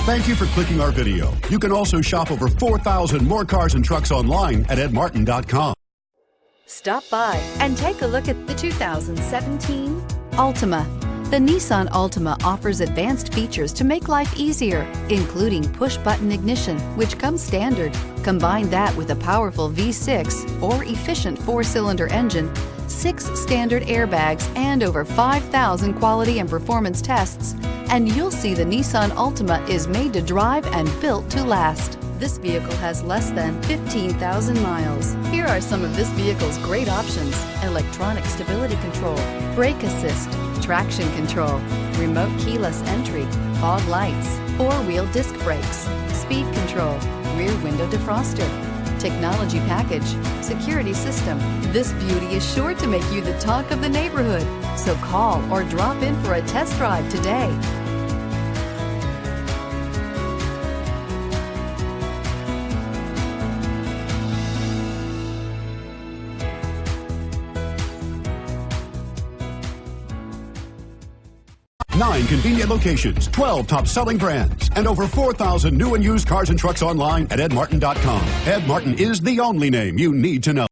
Thank you for clicking our video. You can also shop over 4,000 more cars and trucks online at edmartin.com. Stop by and take a look at the 2017 Altima. The Nissan Altima offers advanced features to make life easier, including push-button ignition, which comes standard. Combine that with a powerful V6 or efficient 4-cylinder engine, 6 standard airbags, and over 5,000 quality and performance tests, and you'll see the Nissan Altima is made to drive and built to last. This vehicle has less than 15,000 miles. Here are some of this vehicle's great options: electronic stability control, brake assist, traction control, remote keyless entry, fog lights, 4-wheel disc brakes, speed control, rear window defroster, technology package, security system. This beauty is sure to make you the talk of the neighborhood. So call or drop in for a test drive today. Nine convenient locations, 12 top-selling brands, and over 4,000 new and used cars and trucks online at edmartin.com. Ed Martin is the only name you need to know.